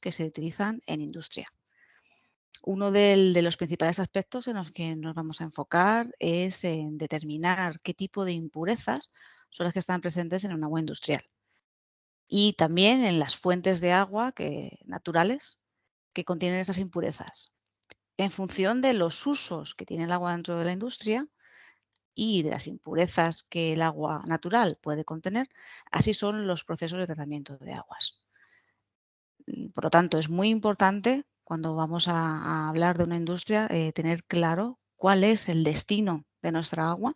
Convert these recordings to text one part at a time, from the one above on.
que se utilizan en industria. Uno de los principales aspectos en los que nos vamos a enfocar es en determinar qué tipo de impurezas son las que están presentes en un agua industrial y también en las fuentes de agua naturales que contienen esas impurezas. En función de los usos que tiene el agua dentro de la industria y de las impurezas que el agua natural puede contener, así son los procesos de tratamiento de aguas. Por lo tanto, es muy importante cuando vamos a hablar de una industria tener claro cuál es el destino de nuestra agua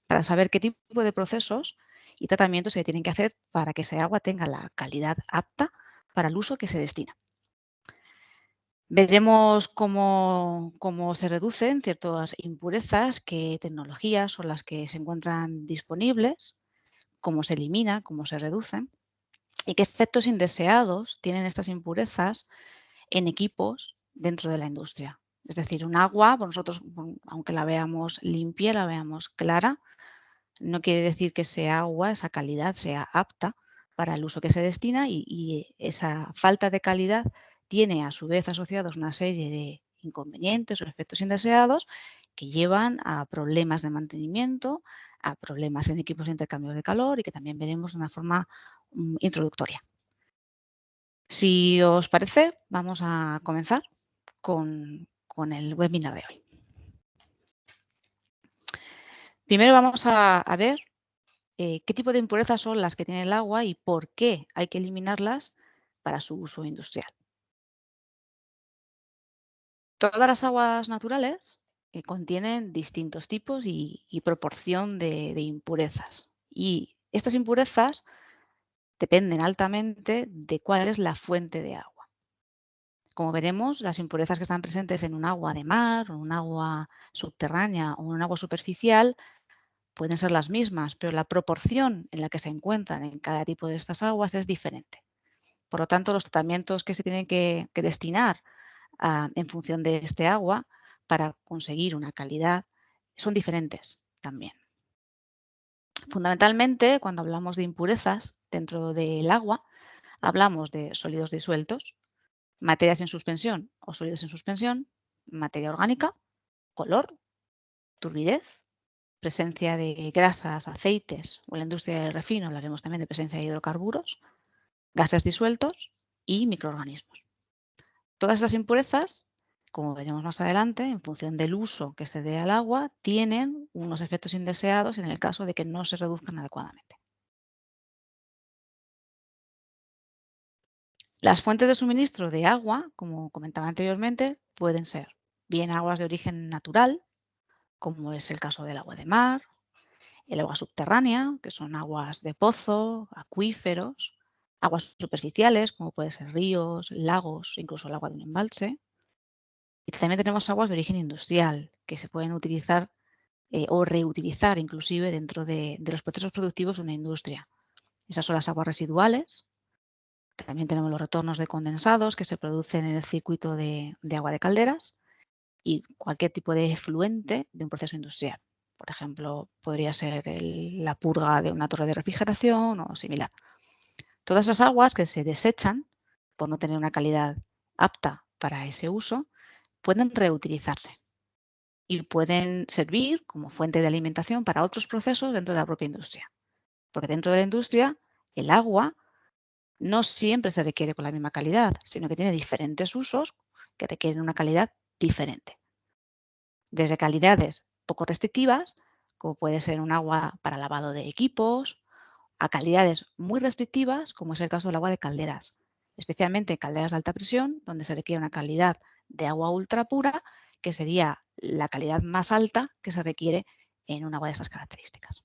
para saber qué tipo de procesos y tratamientos se tienen que hacer para que ese agua tenga la calidad apta para el uso que se destina. Veremos cómo se reducen ciertas impurezas, qué tecnologías son las que se encuentran disponibles, cómo se eliminan, cómo se reducen y qué efectos indeseados tienen estas impurezas en equipos dentro de la industria. Es decir, un agua, por nosotros, aunque la veamos limpia, la veamos clara, no quiere decir que esa agua, esa calidad, sea apta para el uso que se destina y esa falta de calidad tiene a su vez asociados una serie de inconvenientes o efectos indeseados que llevan a problemas de mantenimiento, a problemas en equipos de intercambio de calor y que también veremos de una forma introductoria. Si os parece, vamos a comenzar con el webinar de hoy. Primero vamos a ver qué tipo de impurezas son las que tiene el agua y por qué hay que eliminarlas para su uso industrial. Todas las aguas naturales contienen distintos tipos y proporción de impurezas. Y estas impurezas dependen altamente de cuál es la fuente de agua. Como veremos, las impurezas que están presentes en un agua de mar, o un agua subterránea o un agua superficial pueden ser las mismas, pero la proporción en la que se encuentran en cada tipo de estas aguas es diferente. Por lo tanto, los tratamientos que se tienen que destinar en función de este agua para conseguir una calidad son diferentes también. Fundamentalmente, cuando hablamos de impurezas dentro del agua, hablamos de sólidos disueltos, materias en suspensión o sólidos en suspensión, materia orgánica, color, turbidez, presencia de grasas, aceites o en la industria del refino hablaremos también de presencia de hidrocarburos, gases disueltos y microorganismos. Todas estas impurezas, como veremos más adelante, en función del uso que se dé al agua, tienen unos efectos indeseados en el caso de que no se reduzcan adecuadamente. Las fuentes de suministro de agua, como comentaba anteriormente, pueden ser bien aguas de origen natural, como es el caso del agua de mar, el agua subterránea, que son aguas de pozo, acuíferos, aguas superficiales, como pueden ser ríos, lagos, incluso el agua de un embalse. Y también tenemos aguas de origen industrial, que se pueden utilizar o reutilizar inclusive dentro de los procesos productivos de una industria. Esas son las aguas residuales. También tenemos los retornos de condensados que se producen en el circuito de agua de calderas y cualquier tipo de efluente de un proceso industrial. Por ejemplo, podría ser la purga de una torre de refrigeración o similar. Todas esas aguas que se desechan por no tener una calidad apta para ese uso pueden reutilizarse y pueden servir como fuente de alimentación para otros procesos dentro de la propia industria. Porque dentro de la industria el agua no siempre se requiere con la misma calidad, sino que tiene diferentes usos que requieren una calidad diferente. Desde calidades poco restrictivas, como puede ser un agua para lavado de equipos, a calidades muy restrictivas, como es el caso del agua de calderas, especialmente calderas de alta presión, donde se requiere una calidad de agua ultra pura, que sería la calidad más alta que se requiere en un agua de estas características.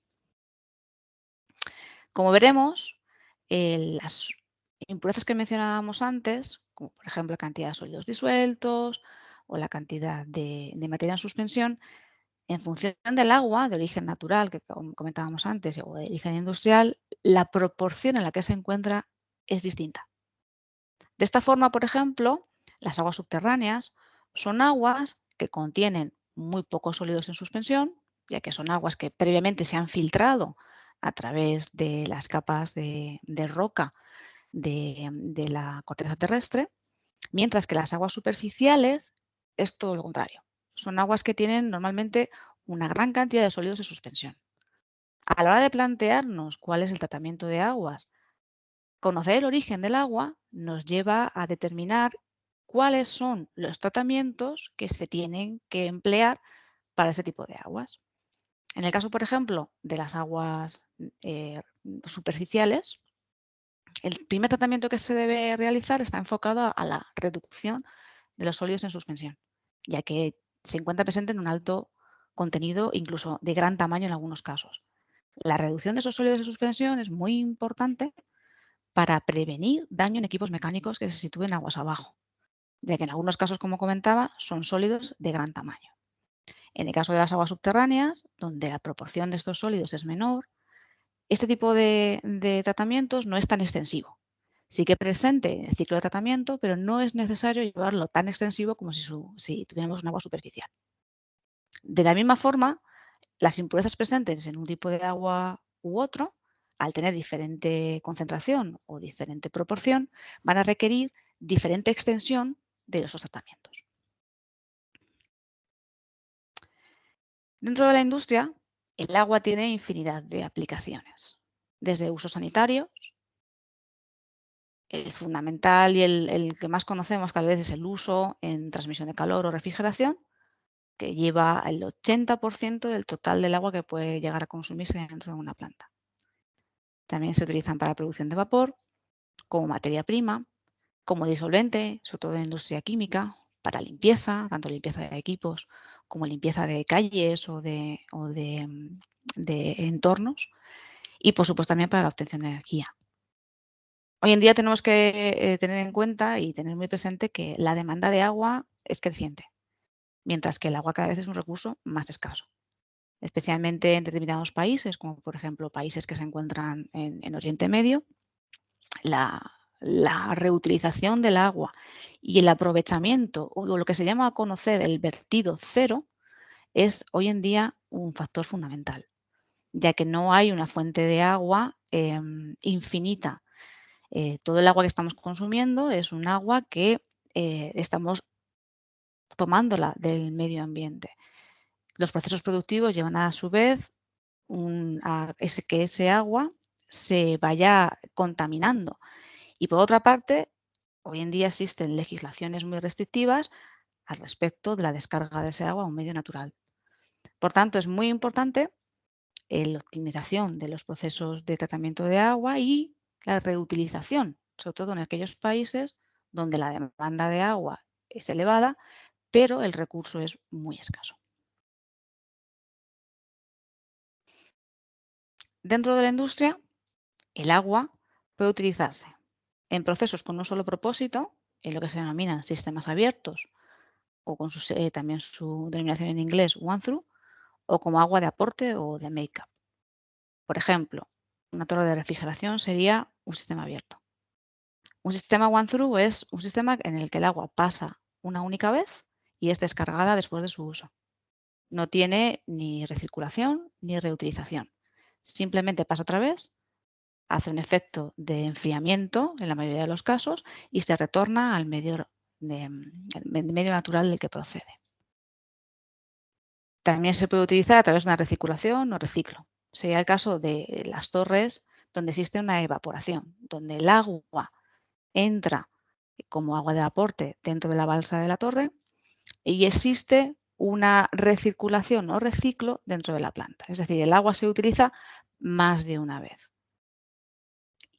Como veremos, las impurezas que mencionábamos antes, como por ejemplo la cantidad de sólidos disueltos o la cantidad de materia en suspensión, en función del agua de origen natural que comentábamos antes o de origen industrial, la proporción en la que se encuentra es distinta. De esta forma, por ejemplo, las aguas subterráneas son aguas que contienen muy pocos sólidos en suspensión, ya que son aguas que previamente se han filtrado a través de las capas de roca de la corteza terrestre, mientras que las aguas superficiales es todo lo contrario. Son aguas que tienen normalmente una gran cantidad de sólidos en suspensión. A la hora de plantearnos cuál es el tratamiento de aguas, conocer el origen del agua nos lleva a determinar cuáles son los tratamientos que se tienen que emplear para ese tipo de aguas. En el caso, por ejemplo, de las aguas superficiales, el primer tratamiento que se debe realizar está enfocado a la reducción de los sólidos en suspensión, ya que se encuentra presente en un alto contenido, incluso de gran tamaño en algunos casos. La reducción de esos sólidos en suspensión es muy importante para prevenir daño en equipos mecánicos que se sitúen aguas abajo, ya que en algunos casos, como comentaba, son sólidos de gran tamaño. En el caso de las aguas subterráneas, donde la proporción de estos sólidos es menor, este tipo de tratamientos no es tan extensivo. Sí que presente el ciclo de tratamiento, pero no es necesario llevarlo tan extensivo como si tuviéramos un agua superficial. De la misma forma, las impurezas presentes en un tipo de agua u otro, al tener diferente concentración o diferente proporción, van a requerir diferente extensión de esos tratamientos. Dentro de la industria, el agua tiene infinidad de aplicaciones, desde usos sanitarios. El fundamental y el que más conocemos tal vez es el uso en transmisión de calor o refrigeración, que lleva el 80% del total del agua que puede llegar a consumirse dentro de una planta. También se utilizan para producción de vapor, como materia prima, como disolvente, sobre todo en la industria química, para limpieza, tanto limpieza de equipos como limpieza de calles de entornos, y por supuesto también para la obtención de energía. Hoy en día tenemos que tener en cuenta y tener muy presente que la demanda de agua es creciente, mientras que el agua cada vez es un recurso más escaso, especialmente en determinados países, como por ejemplo países que se encuentran en Oriente Medio. La reutilización del agua y el aprovechamiento, o lo que se llama a conocer el vertido cero, es hoy en día un factor fundamental, ya que no hay una fuente de agua infinita. Todo el agua que estamos consumiendo es un agua que estamos tomándola del medio ambiente. Los procesos productivos llevan a su vez que ese agua se vaya contaminando. Y por otra parte, hoy en día existen legislaciones muy restrictivas al respecto de la descarga de ese agua a un medio natural. Por tanto, es muy importante la optimización de los procesos de tratamiento de agua y la reutilización, sobre todo en aquellos países donde la demanda de agua es elevada, pero el recurso es muy escaso. Dentro de la industria, el agua puede utilizarse en procesos con un solo propósito, en lo que se denominan sistemas abiertos, o con también su denominación en inglés one-through, o como agua de aporte o de make-up. Por ejemplo, una torre de refrigeración sería un sistema abierto. Un sistema one-through es un sistema en el que el agua pasa una única vez y es descargada después de su uso. No tiene ni recirculación ni reutilización. Simplemente pasa otra vez, hace un efecto de enfriamiento en la mayoría de los casos y se retorna al medio natural del que procede. También se puede utilizar a través de una recirculación o reciclo. Sería el caso de las torres donde existe una evaporación, donde el agua entra como agua de aporte dentro de la balsa de la torre y existe una recirculación o reciclo dentro de la planta. Es decir, el agua se utiliza más de una vez.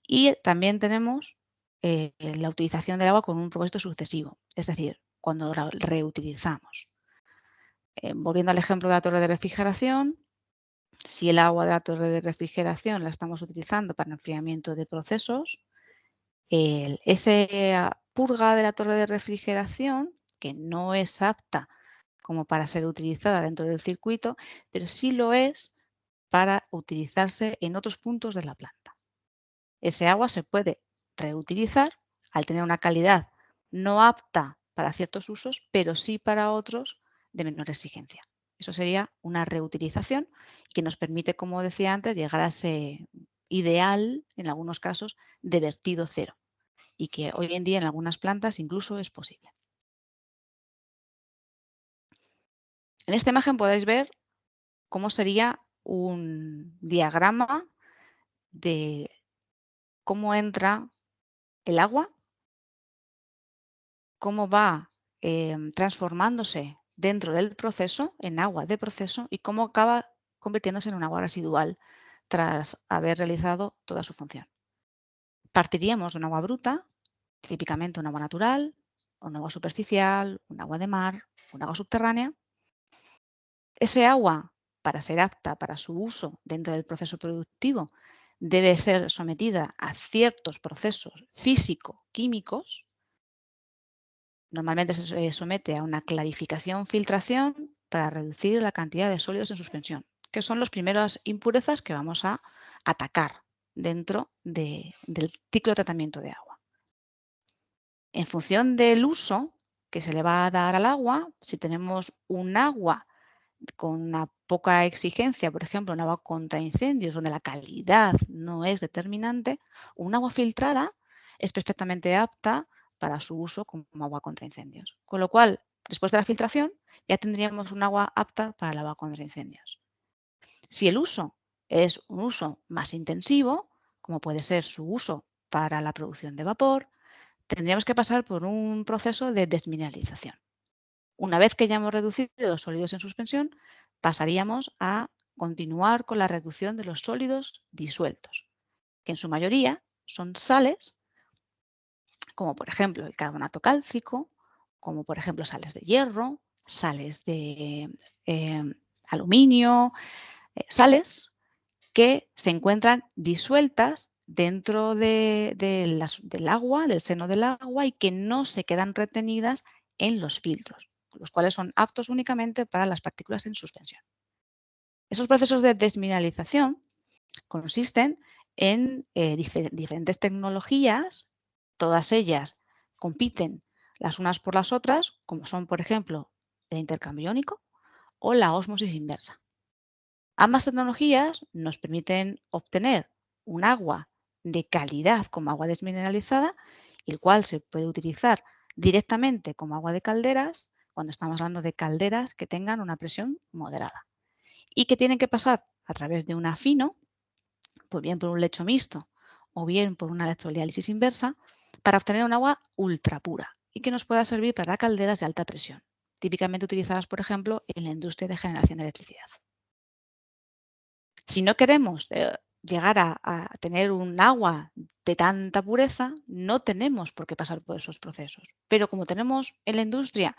Y también tenemos la utilización del agua con un propósito sucesivo, es decir, cuando la reutilizamos. Volviendo al ejemplo de la torre de refrigeración, si el agua de la torre de refrigeración la estamos utilizando para enfriamiento de procesos, esa purga de la torre de refrigeración, que no es apta como para ser utilizada dentro del circuito, pero sí lo es para utilizarse en otros puntos de la planta. Ese agua se puede reutilizar al tener una calidad no apta para ciertos usos, pero sí para otros de menor exigencia. Eso sería una reutilización que nos permite, como decía antes, llegar a ese ideal, en algunos casos, de vertido cero. y que hoy en día en algunas plantas incluso es posible. En esta imagen podéis ver cómo sería un diagrama de cómo entra el agua, cómo va transformándose dentro del proceso en agua de proceso y cómo acaba convirtiéndose en un agua residual tras haber realizado toda su función. Partiríamos de un agua bruta, típicamente un agua natural, un agua superficial, un agua de mar, un agua subterránea. Ese agua, para ser apta para su uso dentro del proceso productivo, debe ser sometida a ciertos procesos físico-químicos. Normalmente se somete a una clarificación-filtración para reducir la cantidad de sólidos en suspensión, que son las primeras impurezas que vamos a atacar dentro del ciclo de tratamiento de agua. En función del uso que se le va a dar al agua, si tenemos un agua con una poca exigencia, por ejemplo, un agua contra incendios, donde la calidad no es determinante, un agua filtrada es perfectamente apta para su uso como agua contra incendios. Con lo cual, después de la filtración, ya tendríamos un agua apta para el agua contra incendios. Si el uso es un uso más intensivo, como puede ser su uso para la producción de vapor, tendríamos que pasar por un proceso de desmineralización. Una vez que ya hemos reducido los sólidos en suspensión, pasaríamos a continuar con la reducción de los sólidos disueltos, que en su mayoría son sales, como por ejemplo el carbonato cálcico, como por ejemplo sales de hierro, sales de aluminio, sales que se encuentran disueltas dentro del agua, del seno del agua, y que no se quedan retenidas en los filtros, los cuales son aptos únicamente para las partículas en suspensión. Esos procesos de desmineralización consisten en diferentes tecnologías, todas ellas compiten las unas por las otras, como son, por ejemplo, el intercambio iónico o la ósmosis inversa. Ambas tecnologías nos permiten obtener un agua de calidad como agua desmineralizada, el cual se puede utilizar directamente como agua de calderas cuando estamos hablando de calderas que tengan una presión moderada y que tienen que pasar a través de un afino, pues bien por un lecho mixto o bien por una electroliálisis inversa, para obtener un agua ultra pura y que nos pueda servir para calderas de alta presión, típicamente utilizadas, por ejemplo, en la industria de generación de electricidad. Si no queremos llegar a tener un agua de tanta pureza, no tenemos por qué pasar por esos procesos. Pero como tenemos en la industria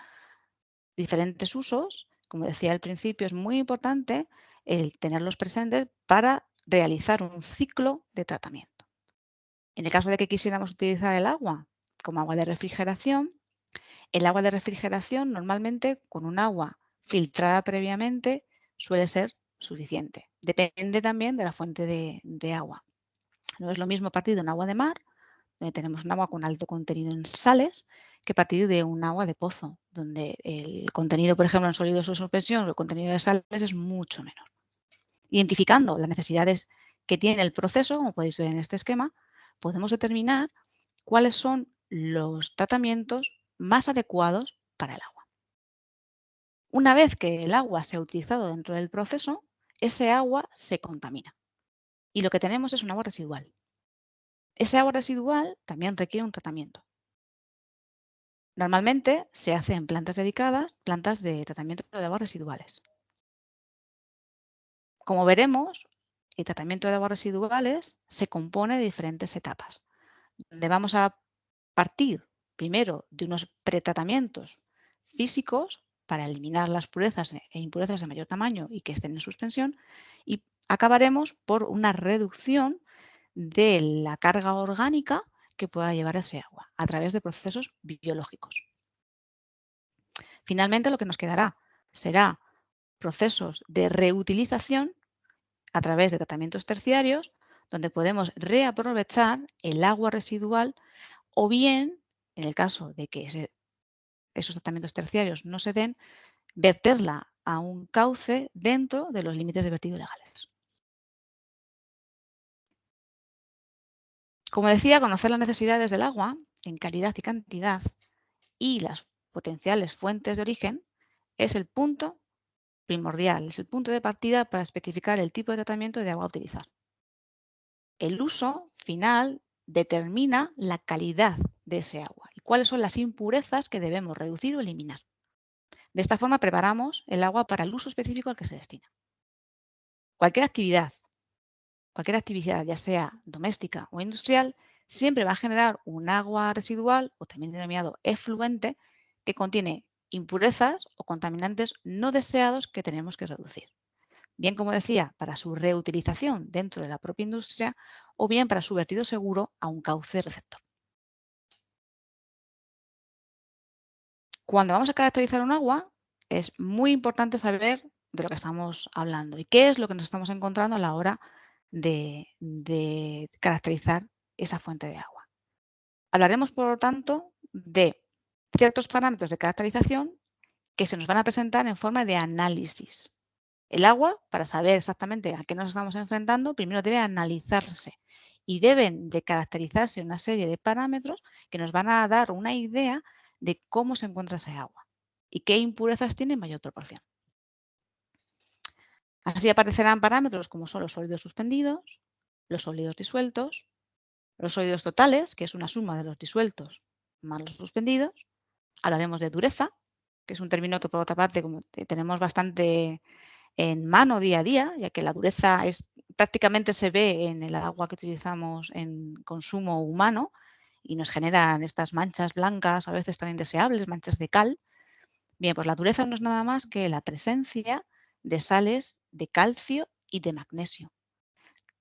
diferentes usos, como decía al principio, es muy importante el tenerlos presentes para realizar un ciclo de tratamiento. En el caso de que quisiéramos utilizar el agua como agua de refrigeración, el agua de refrigeración normalmente con un agua filtrada previamente suele ser suficiente. Depende también de la fuente de agua. No es lo mismo partir de un agua de mar, donde tenemos un agua con alto contenido en sales, que partir de un agua de pozo, donde el contenido, por ejemplo, en sólidos o suspensión, o el contenido de sales es mucho menor. Identificando las necesidades que tiene el proceso, como podéis ver en este esquema, podemos determinar cuáles son los tratamientos más adecuados para el agua. Una vez que el agua se ha utilizado dentro del proceso, ese agua se contamina y lo que tenemos es un agua residual. Ese agua residual también requiere un tratamiento. Normalmente se hace en plantas dedicadas, plantas de tratamiento de aguas residuales. Como veremos, el tratamiento de aguas residuales se compone de diferentes etapas, donde vamos a partir primero de unos pretratamientos físicos para eliminar las purezas e impurezas de mayor tamaño y que estén en suspensión, y acabaremos por una reducción de la carga orgánica que pueda llevar ese agua a través de procesos biológicos. Finalmente, lo que nos quedará será procesos de reutilización a través de tratamientos terciarios, donde podemos reaprovechar el agua residual o bien, en el caso de que esos tratamientos terciarios no se den, verterla a un cauce dentro de los límites de vertido legales. Como decía, conocer las necesidades del agua en calidad y cantidad y las potenciales fuentes de origen es el punto primordial, es el punto de partida para especificar el tipo de tratamiento de agua a utilizar. El uso final determina la calidad de ese agua y cuáles son las impurezas que debemos reducir o eliminar. De esta forma preparamos el agua para el uso específico al que se destina. Cualquier actividad, ya sea doméstica o industrial, siempre va a generar un agua residual o también denominado efluente que contiene impurezas o contaminantes no deseados que tenemos que reducir. Bien, como decía, para su reutilización dentro de la propia industria o bien para su vertido seguro a un cauce receptor. Cuando vamos a caracterizar un agua, es muy importante saber de lo que estamos hablando y qué es lo que nos estamos encontrando a la hora de caracterizar esa fuente de agua. Hablaremos, por lo tanto, de ciertos parámetros de caracterización que se nos van a presentar en forma de análisis. El agua, para saber exactamente a qué nos estamos enfrentando, primero debe analizarse y deben de caracterizarse una serie de parámetros que nos van a dar una idea de cómo se encuentra ese agua y qué impurezas tiene en mayor proporción. Así aparecerán parámetros como son los sólidos suspendidos, los sólidos disueltos, los sólidos totales, que es una suma de los disueltos más los suspendidos. Hablaremos de dureza, que es un término que por otra parte como tenemos bastante en mano día a día, ya que la dureza prácticamente se ve en el agua que utilizamos en consumo humano y nos generan estas manchas blancas, a veces tan indeseables, manchas de cal. Bien, pues la dureza no es nada más que la presencia de sales de calcio y de magnesio,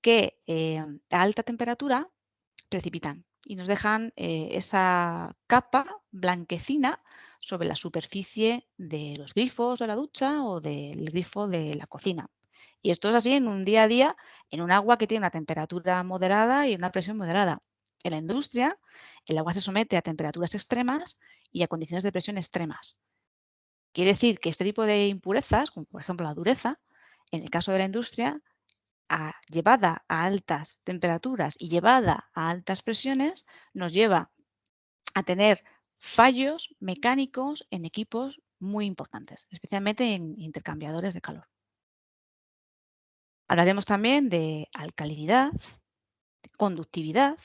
que a alta temperatura precipitan y nos dejan esa capa blanquecina sobre la superficie de los grifos de la ducha o del grifo de la cocina. Y esto es así en un día a día, en un agua que tiene una temperatura moderada y una presión moderada. En la industria, el agua se somete a temperaturas extremas y a condiciones de presión extremas. Quiere decir que este tipo de impurezas, como por ejemplo la dureza, en el caso de la industria, llevada a altas temperaturas y llevada a altas presiones, nos lleva a tener fallos mecánicos en equipos muy importantes, especialmente en intercambiadores de calor. Hablaremos también de alcalinidad, de conductividad,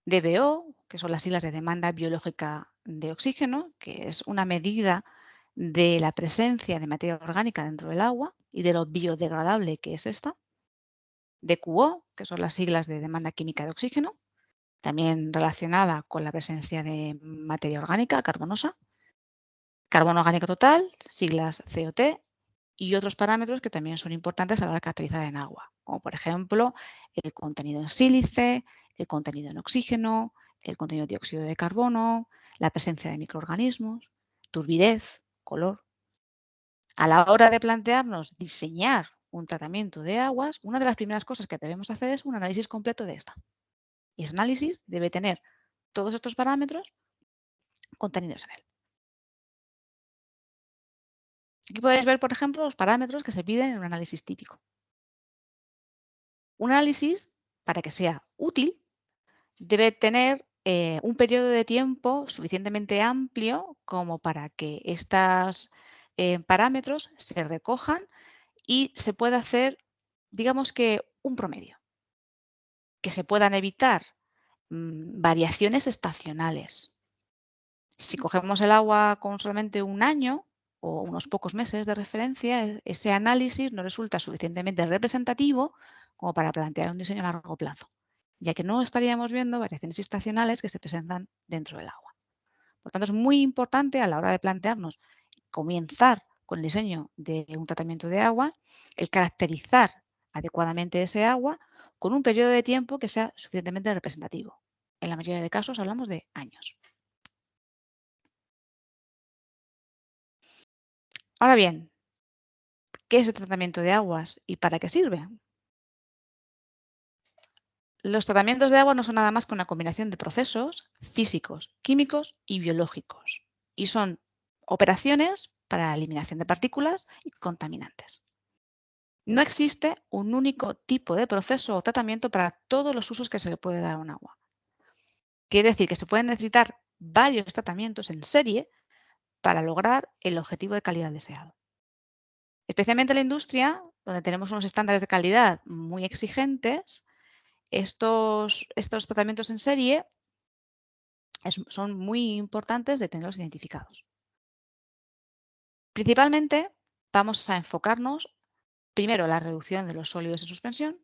DBO, que son las siglas de demanda biológica de oxígeno, que es una medida de la presencia de materia orgánica dentro del agua y de lo biodegradable que es esta. DQO, que son las siglas de demanda química de oxígeno, también relacionada con la presencia de materia orgánica carbonosa. Carbono orgánico total, siglas COT, y otros parámetros que también son importantes a la hora de caracterizar en agua, como por ejemplo el contenido en sílice, el contenido en oxígeno, el contenido de dióxido de carbono, la presencia de microorganismos, turbidez, color. A la hora de plantearnos diseñar un tratamiento de aguas, una de las primeras cosas que debemos hacer es un análisis completo de esta. Y ese análisis debe tener todos estos parámetros contenidos en él. Aquí podéis ver, por ejemplo, los parámetros que se piden en un análisis típico. Un análisis, para que sea útil, debe tener un periodo de tiempo suficientemente amplio como para que estos parámetros se recojan y se pueda hacer, digamos que, un promedio, que se puedan evitar variaciones estacionales. Si cogemos el agua con solamente un año o unos pocos meses de referencia, ese análisis no resulta suficientemente representativo como para plantear un diseño a largo plazo, ya que no estaríamos viendo variaciones estacionales que se presentan dentro del agua. Por tanto, es muy importante a la hora de plantearnos comenzar con el diseño de un tratamiento de agua, el caracterizar adecuadamente ese agua con un periodo de tiempo que sea suficientemente representativo. En la mayoría de casos hablamos de años. Ahora bien, ¿qué es el tratamiento de aguas y para qué sirve? Los tratamientos de agua no son nada más que una combinación de procesos físicos, químicos y biológicos. Y son operaciones para la eliminación de partículas y contaminantes. No existe un único tipo de proceso o tratamiento para todos los usos que se le puede dar a un agua. Quiere decir que se pueden necesitar varios tratamientos en serie para lograr el objetivo de calidad deseado. Especialmente en la industria, donde tenemos unos estándares de calidad muy exigentes, estos tratamientos en serie son muy importantes de tenerlos identificados. Principalmente vamos a enfocarnos primero en la reducción de los sólidos en suspensión,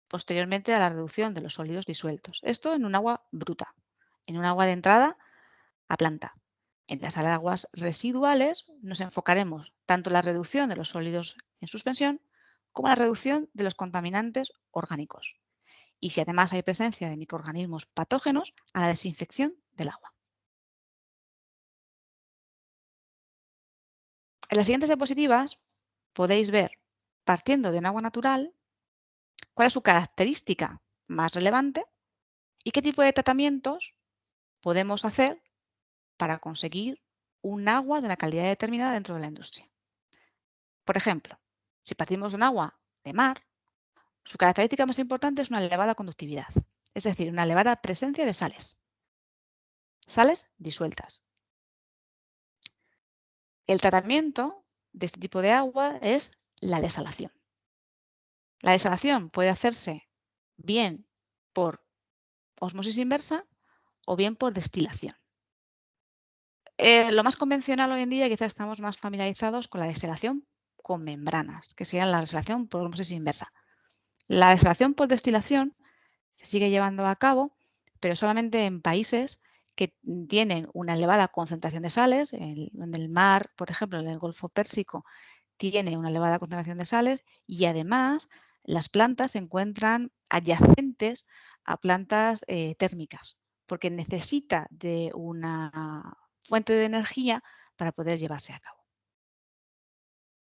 posteriormente a la reducción de los sólidos disueltos. Esto en un agua bruta, en un agua de entrada a planta. En las aguas residuales nos enfocaremos tanto en la reducción de los sólidos en suspensión como en la reducción de los contaminantes orgánicos. Y si además hay presencia de microorganismos patógenos, a la desinfección del agua. En las siguientes diapositivas podéis ver, partiendo de un agua natural, cuál es su característica más relevante y qué tipo de tratamientos podemos hacer para conseguir un agua de una calidad determinada dentro de la industria. Por ejemplo, si partimos de un agua de mar, su característica más importante es una elevada conductividad, es decir, una elevada presencia de sales disueltas. El tratamiento de este tipo de agua es la desalación. La desalación puede hacerse bien por ósmosis inversa o bien por destilación. Lo más convencional hoy en día, quizás estamos más familiarizados con la desalación con membranas, que sería la desalación por ósmosis inversa. La desalación por destilación se sigue llevando a cabo, pero solamente en países que tienen una elevada concentración de sales, donde el mar, por ejemplo, en el Golfo Pérsico, tiene una elevada concentración de sales y además las plantas se encuentran adyacentes a plantas térmicas, porque necesita de una fuente de energía para poder llevarse a cabo.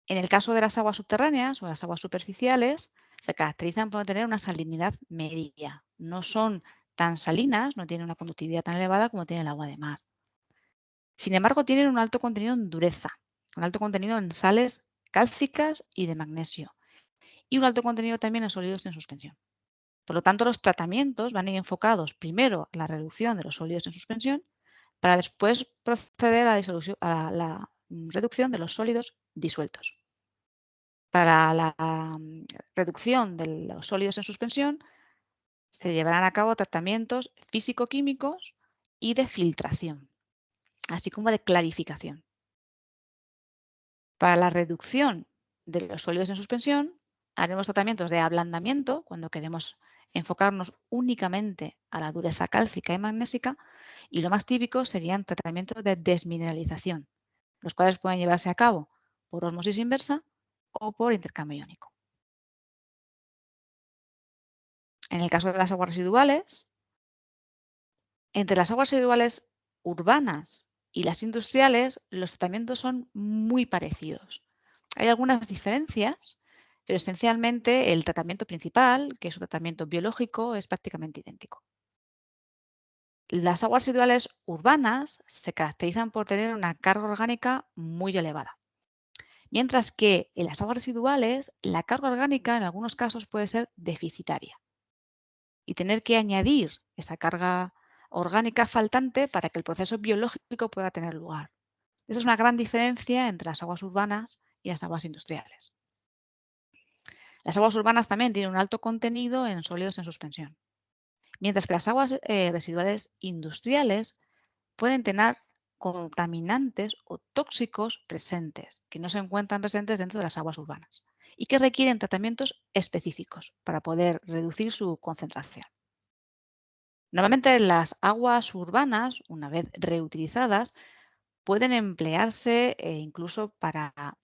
En el caso de las aguas subterráneas o las aguas superficiales, se caracterizan por tener una salinidad media. No son tan salinas, no tienen una conductividad tan elevada como tiene el agua de mar. Sin embargo, tienen un alto contenido en dureza, un alto contenido en sales cálcicas y de magnesio, y un alto contenido también en sólidos en suspensión. Por lo tanto, los tratamientos van a ir enfocados primero a la reducción de los sólidos en suspensión para después proceder a la reducción de los sólidos disueltos. Para la reducción de los sólidos en suspensión se llevarán a cabo tratamientos físico-químicos y de filtración, así como de clarificación. Para la reducción de los sólidos en suspensión haremos tratamientos de ablandamiento cuando queremos enfocarnos únicamente a la dureza cálcica y magnésica, y lo más típico serían tratamientos de desmineralización, los cuales pueden llevarse a cabo por ósmosis inversa o por intercambio iónico. En el caso de las aguas residuales, entre las aguas residuales urbanas y las industriales, los tratamientos son muy parecidos. Hay algunas diferencias, pero esencialmente el tratamiento principal, que es un tratamiento biológico, es prácticamente idéntico. Las aguas residuales urbanas se caracterizan por tener una carga orgánica muy elevada, mientras que en las aguas residuales la carga orgánica en algunos casos puede ser deficitaria y tener que añadir esa carga orgánica faltante para que el proceso biológico pueda tener lugar. Esa es una gran diferencia entre las aguas urbanas y las aguas industriales. Las aguas urbanas también tienen un alto contenido en sólidos en suspensión, mientras que las aguas residuales industriales pueden tener contaminantes o tóxicos presentes, que no se encuentran presentes dentro de las aguas urbanas y que requieren tratamientos específicos para poder reducir su concentración. Normalmente las aguas urbanas, una vez reutilizadas, pueden emplearse incluso para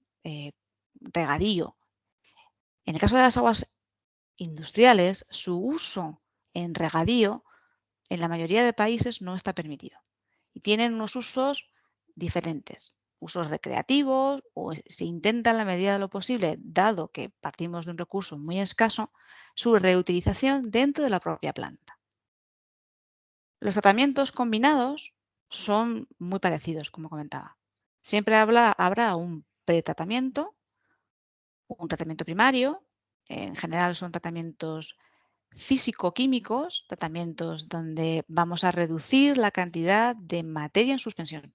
regadío. En el caso de las aguas industriales, su uso en regadío en la mayoría de países no está permitido y tienen unos usos diferentes, usos recreativos, o se intenta en la medida de lo posible, dado que partimos de un recurso muy escaso, su reutilización dentro de la propia planta. Los tratamientos combinados son muy parecidos, como comentaba. Siempre habrá un pretratamiento, un tratamiento primario, en general son tratamientos físico-químicos, tratamientos donde vamos a reducir la cantidad de materia en suspensión,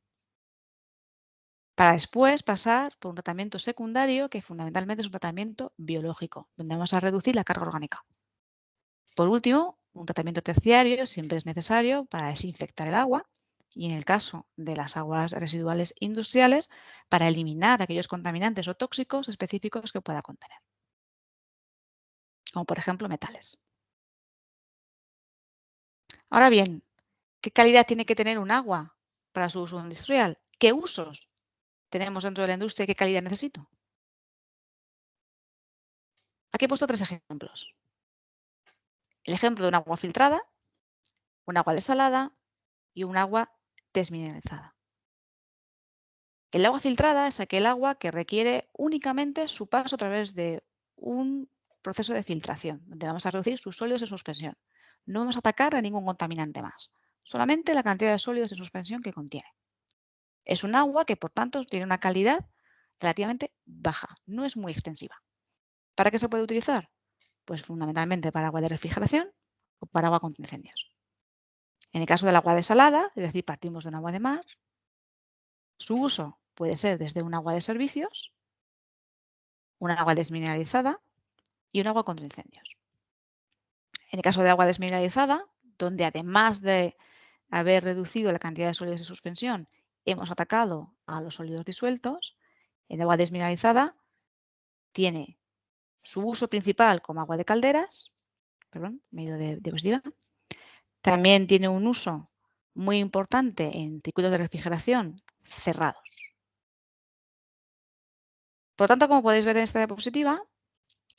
para después pasar por un tratamiento secundario que fundamentalmente es un tratamiento biológico, donde vamos a reducir la carga orgánica. Por último, un tratamiento terciario siempre es necesario para desinfectar el agua y, en el caso de las aguas residuales industriales, para eliminar aquellos contaminantes o tóxicos específicos que pueda contener, como por ejemplo metales. Ahora bien, ¿qué calidad tiene que tener un agua para su uso industrial? ¿Qué usos tenemos dentro de la industria y qué calidad necesito? Aquí he puesto 3 ejemplos. El ejemplo de un agua filtrada, un agua desalada y un agua desmineralizada. El agua filtrada es aquel agua que requiere únicamente su paso a través de un proceso de filtración, donde vamos a reducir sus sólidos en suspensión. No vamos a atacar a ningún contaminante más, solamente la cantidad de sólidos en suspensión que contiene. Es un agua que, por tanto, tiene una calidad relativamente baja, no es muy extensiva. ¿Para qué se puede utilizar? Pues fundamentalmente para agua de refrigeración o para agua contra incendios. En el caso del agua desalada, es decir, partimos de un agua de mar, su uso puede ser desde un agua de servicios, un agua desmineralizada y un agua contra incendios. En el caso de agua desmineralizada, donde además de haber reducido la cantidad de sólidos de suspensión, hemos atacado a los sólidos disueltos, el agua desmineralizada tiene su uso principal como agua de calderas, perdón, me he ido de diapositiva. También tiene un uso muy importante en circuitos de refrigeración cerrados. Por lo tanto, como podéis ver en esta diapositiva,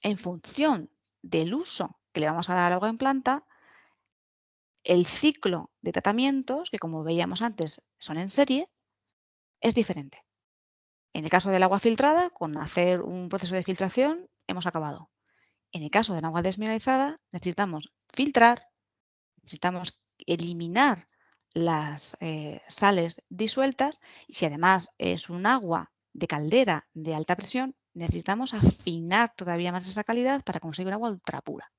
en función del uso que le vamos a dar al agua en planta, el ciclo de tratamientos, que como veíamos antes son en serie, es diferente. En el caso del agua filtrada, con hacer un proceso de filtración, hemos acabado. En el caso del agua desmineralizada, necesitamos filtrar, necesitamos eliminar las sales disueltas y si además es un agua de caldera de alta presión, necesitamos afinar todavía más esa calidad para conseguir un agua ultra pura.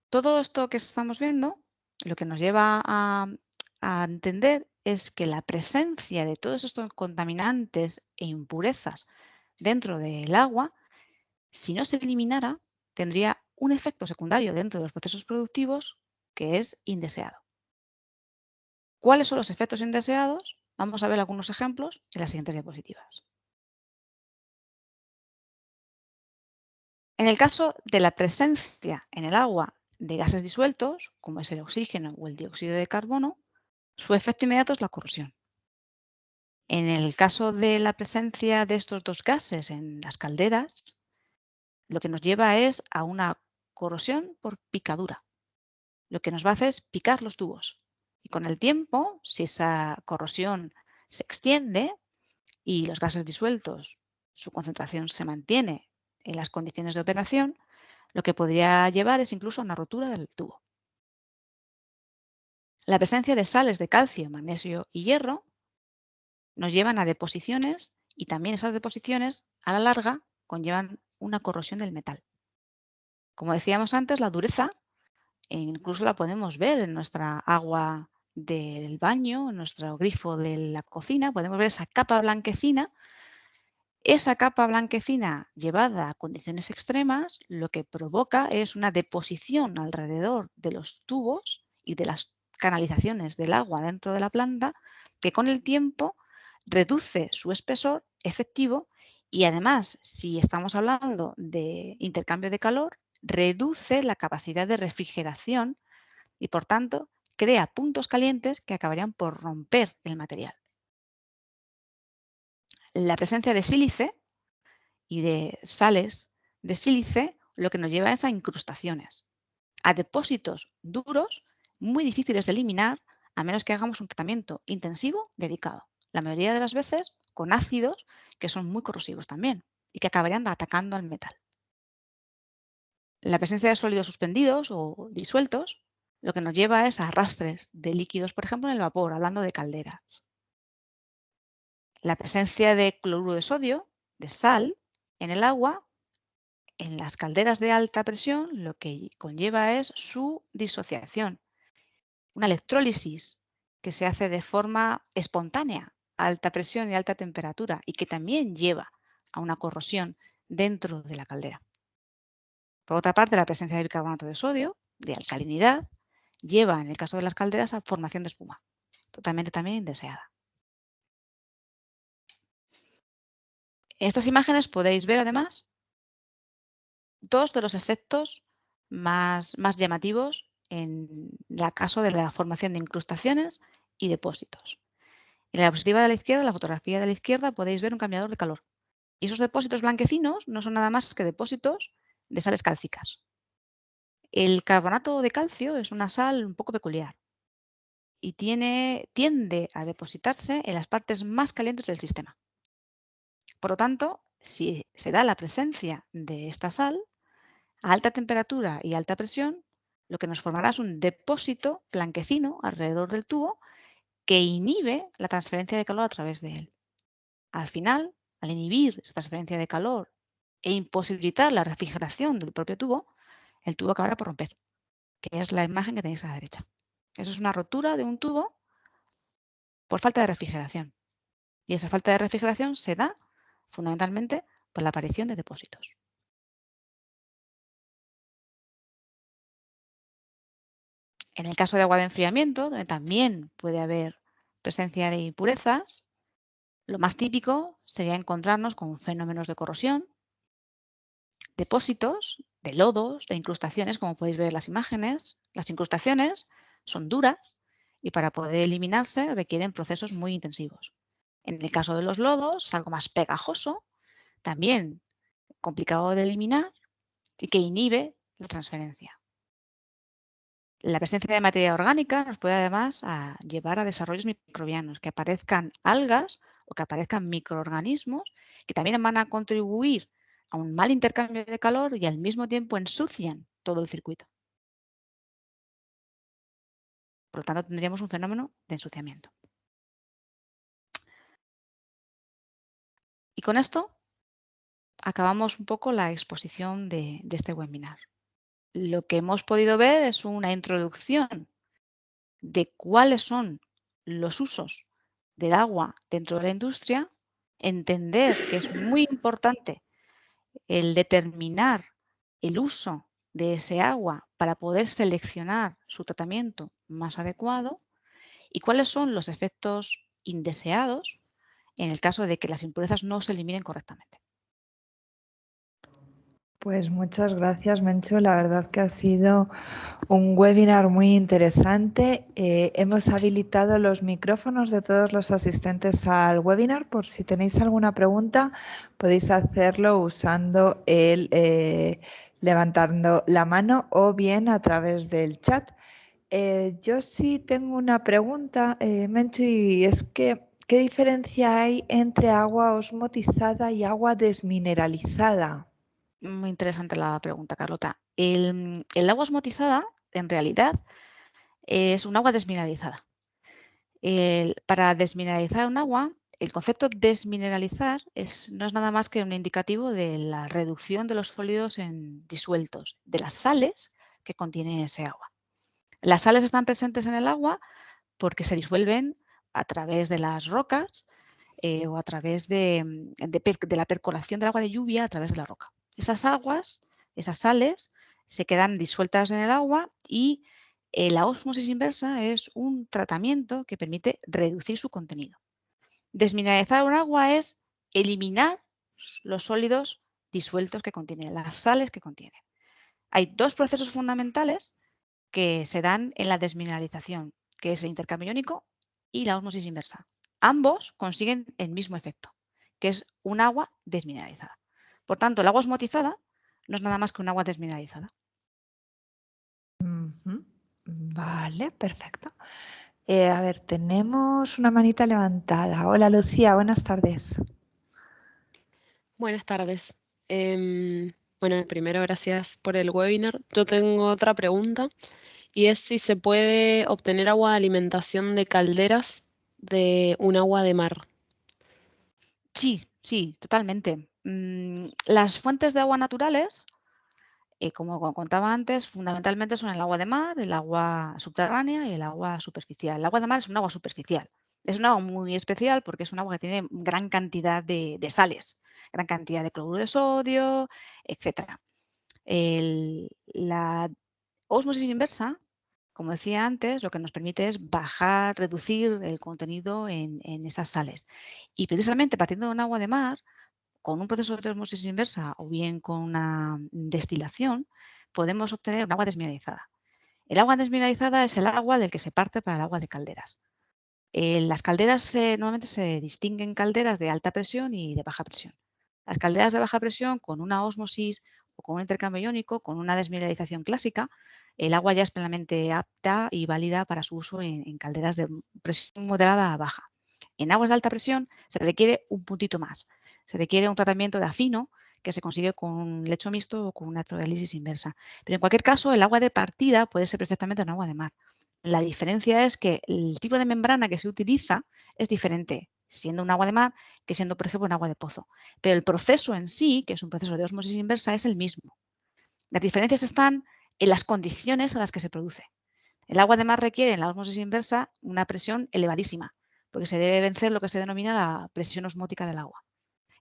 Todo esto que estamos viendo, lo que nos lleva a entender es que la presencia de todos estos contaminantes e impurezas dentro del agua, si no se eliminara, tendría un efecto secundario dentro de los procesos productivos que es indeseado. ¿Cuáles son los efectos indeseados? Vamos a ver algunos ejemplos en las siguientes diapositivas. En el caso de la presencia en el agua de gases disueltos, como es el oxígeno o el dióxido de carbono, su efecto inmediato es la corrosión. En el caso de la presencia de estos dos gases en las calderas, lo que nos lleva es a una corrosión por picadura. Lo que nos va a hacer es picar los tubos. Y con el tiempo, si esa corrosión se extiende y los gases disueltos, su concentración se mantiene en las condiciones de operación, lo que podría llevar es incluso a una rotura del tubo. La presencia de sales de calcio, magnesio y hierro nos llevan a deposiciones y también esas deposiciones a la larga conllevan una corrosión del metal. Como decíamos antes, la dureza incluso la podemos ver en nuestra agua del baño, en nuestro grifo de la cocina, podemos ver esa capa blanquecina. Esa capa blanquecina llevada a condiciones extremas lo que provoca es una deposición alrededor de los tubos y de las canalizaciones del agua dentro de la planta que con el tiempo reduce su espesor efectivo y además, si estamos hablando de intercambio de calor, reduce la capacidad de refrigeración y por tanto crea puntos calientes que acabarían por romper el material. La presencia de sílice y de sales de sílice lo que nos lleva es a incrustaciones, a depósitos duros muy difíciles de eliminar a menos que hagamos un tratamiento intensivo dedicado. La mayoría de las veces con ácidos que son muy corrosivos también y que acabarían atacando al metal. La presencia de sólidos suspendidos o disueltos lo que nos lleva es a arrastres de líquidos, por ejemplo, en el vapor, hablando de calderas. La presencia de cloruro de sodio de sal en el agua, en las calderas de alta presión, lo que conlleva es su disociación, una electrólisis que se hace de forma espontánea a alta presión y alta temperatura y que también lleva a una corrosión dentro de la caldera. Por otra parte, la presencia de bicarbonato de sodio, de alcalinidad, lleva, en el caso de las calderas, a formación de espuma, totalmente también indeseada. En estas imágenes podéis ver, además, dos de los efectos más llamativos en el caso de la formación de incrustaciones y depósitos. En la diapositiva de la izquierda, en la fotografía de la izquierda, podéis ver un cambiador de calor. Y esos depósitos blanquecinos no son nada más que depósitos de sales cálcicas. El carbonato de calcio es una sal un poco peculiar y tiende a depositarse en las partes más calientes del sistema. Por lo tanto, si se da la presencia de esta sal, a alta temperatura y alta presión, lo que nos formará es un depósito blanquecino alrededor del tubo que inhibe la transferencia de calor a través de él. Al final, al inhibir esa transferencia de calor e imposibilitar la refrigeración del propio tubo, el tubo acabará por romper, que es la imagen que tenéis a la derecha. Eso es una rotura de un tubo por falta de refrigeración. Y esa falta de refrigeración se da fundamentalmente por la aparición de depósitos. En el caso de agua de enfriamiento, donde también puede haber presencia de impurezas, lo más típico sería encontrarnos con fenómenos de corrosión, depósitos de lodos, de incrustaciones, como podéis ver en las imágenes. Las incrustaciones son duras y para poder eliminarse requieren procesos muy intensivos. En el caso de los lodos, es algo más pegajoso, también complicado de eliminar y que inhibe la transferencia. La presencia de materia orgánica nos puede además llevar a desarrollos microbianos, que aparezcan algas o que aparezcan microorganismos que también van a contribuir a un mal intercambio de calor y al mismo tiempo ensucian todo el circuito. Por lo tanto, tendríamos un fenómeno de ensuciamiento. Y con esto acabamos un poco la exposición de este webinar. Lo que hemos podido ver es una introducción de cuáles son los usos del agua dentro de la industria, entender que es muy importante el determinar el uso de ese agua para poder seleccionar su tratamiento más adecuado y cuáles son los efectos indeseados en el caso de que las impurezas no se eliminen correctamente. Pues muchas gracias, Menchu. La verdad que ha sido un webinar muy interesante. Hemos habilitado los micrófonos de todos los asistentes al webinar. Por si tenéis alguna pregunta, podéis hacerlo usando levantando la mano o bien a través del chat. Yo sí tengo una pregunta, Menchu, y es que, ¿qué diferencia hay entre agua osmotizada y agua desmineralizada? Muy interesante la pregunta, Carlota. El agua osmotizada, en realidad, es un agua desmineralizada. Para desmineralizar un agua, el concepto desmineralizar no es nada más que un indicativo de la reducción de los sólidos disueltos, de las sales que contiene ese agua. Las sales están presentes en el agua porque se disuelven a través de las rocas o a través de la percolación del agua de lluvia a través de la roca. Esas aguas, esas sales, se quedan disueltas en el agua y la ósmosis inversa es un tratamiento que permite reducir su contenido. Desmineralizar un agua es eliminar los sólidos disueltos que contiene, las sales que contiene. Hay dos procesos fundamentales que se dan en la desmineralización, que es el intercambio iónico y la ósmosis inversa. Ambos consiguen el mismo efecto, que es un agua desmineralizada. Por tanto, el agua osmotizada no es nada más que un agua desmineralizada. Vale, perfecto. A ver, tenemos una manita levantada. Hola, Lucía, buenas tardes. Buenas tardes. Bueno, primero gracias por el webinar. Yo tengo otra pregunta y es si se puede obtener agua de alimentación de calderas de un agua de mar. Sí, totalmente. Las fuentes de agua naturales, como contaba antes, fundamentalmente son el agua de mar, el agua subterránea y el agua superficial. El agua de mar es un agua superficial. Es un agua muy especial porque es un agua que tiene gran cantidad de sales, gran cantidad de cloruro de sodio, etc. La ósmosis inversa, como decía antes, lo que nos permite es bajar, reducir el contenido en esas sales. Y precisamente partiendo de un agua de mar, con un proceso de ósmosis inversa o bien con una destilación, podemos obtener un agua desmineralizada. El agua desmineralizada es el agua del que se parte para el agua de calderas. Las calderas normalmente se distinguen calderas de alta presión y de baja presión. Las calderas de baja presión, con una ósmosis o con un intercambio iónico, con una desmineralización clásica, el agua ya es plenamente apta y válida para su uso en calderas de presión moderada a baja. En aguas de alta presión se requiere un puntito más. Se requiere un tratamiento de afino que se consigue con un lecho mixto o con una electrolisis inversa. Pero en cualquier caso, el agua de partida puede ser perfectamente un agua de mar. La diferencia es que el tipo de membrana que se utiliza es diferente, siendo un agua de mar que siendo, por ejemplo, un agua de pozo. Pero el proceso en sí, que es un proceso de ósmosis inversa, es el mismo. Las diferencias están en las condiciones a las que se produce. El agua de mar requiere en la ósmosis inversa una presión elevadísima, porque se debe vencer lo que se denomina la presión osmótica del agua.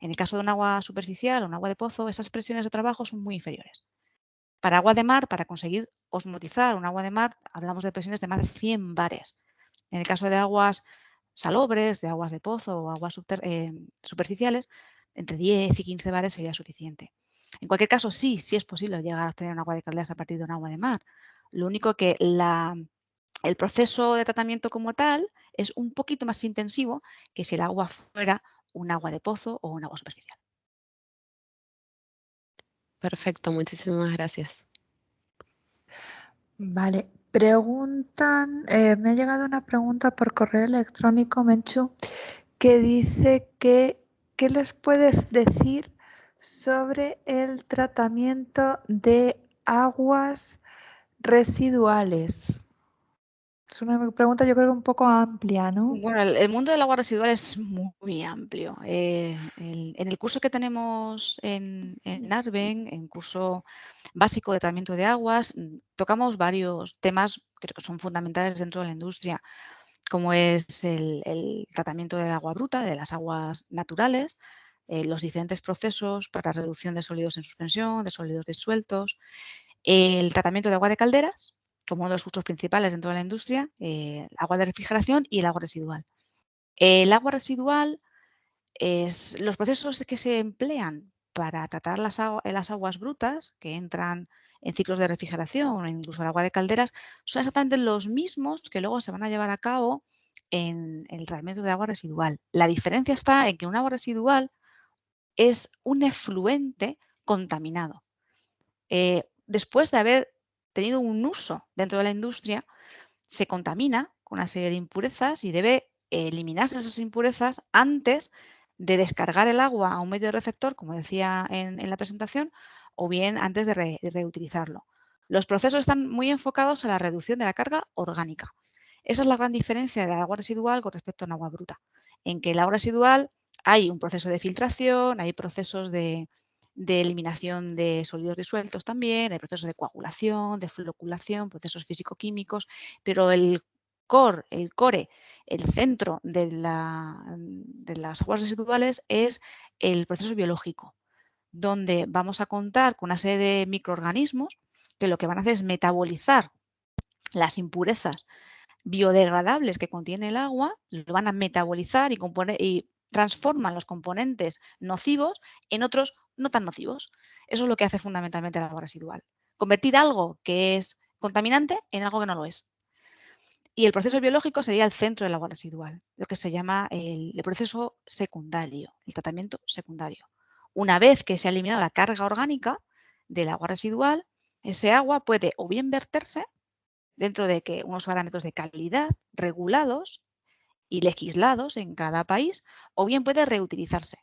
En el caso de un agua superficial o un agua de pozo, esas presiones de trabajo son muy inferiores. Para agua de mar, para conseguir osmotizar un agua de mar, hablamos de presiones de más de 100 bares. En el caso de aguas salobres, de aguas de pozo o aguas superficiales, entre 10 y 15 bares sería suficiente. En cualquier caso, sí es posible llegar a obtener un agua de calderas a partir de un agua de mar. Lo único que el proceso de tratamiento como tal es un poquito más intensivo que si el agua fuera un agua de pozo o un agua superficial. Perfecto, muchísimas gracias. Vale, me ha llegado una pregunta por correo electrónico, Menchu, que dice que, ¿qué les puedes decir sobre el tratamiento de aguas residuales? Es una pregunta yo creo que un poco amplia, ¿no? Bueno, el mundo del agua residual es muy amplio. En el curso que tenemos en Arben, en curso básico de tratamiento de aguas, tocamos varios temas que creo que son fundamentales dentro de la industria, como es el tratamiento de agua bruta, de las aguas naturales, los diferentes procesos para reducción de sólidos en suspensión, de sólidos disueltos, el tratamiento de agua de calderas, como uno de los usos principales dentro de la industria, agua de refrigeración y el agua residual. El agua residual es los procesos que se emplean para tratar las aguas brutas que entran en ciclos de refrigeración o incluso el agua de calderas son exactamente los mismos que luego se van a llevar a cabo en el tratamiento de agua residual. La diferencia está en que un agua residual es un efluente contaminado. Después de haber tenido un uso dentro de la industria, se contamina con una serie de impurezas y debe eliminarse esas impurezas antes de descargar el agua a un medio receptor, como decía en la presentación, o bien antes de reutilizarlo. Los procesos están muy enfocados a la reducción de la carga orgánica. Esa es la gran diferencia del agua residual con respecto a un agua bruta, en que el agua residual hay un proceso de filtración, hay procesos de eliminación de sólidos disueltos también, hay procesos de coagulación, de floculación, procesos físico-químicos, pero el core, el centro de las aguas residuales es el proceso biológico, donde vamos a contar con una serie de microorganismos que lo que van a hacer es metabolizar las impurezas biodegradables que contiene el agua, lo van a metabolizar y transforman los componentes nocivos en otros no tan nocivos. Eso es lo que hace fundamentalmente el agua residual. Convertir algo que es contaminante en algo que no lo es. Y el proceso biológico sería el centro del agua residual, lo que se llama el proceso secundario, el tratamiento secundario. Una vez que se ha eliminado la carga orgánica del agua residual, ese agua puede o bien verterse dentro de que unos parámetros de calidad regulados y legislados en cada país, o bien puede reutilizarse.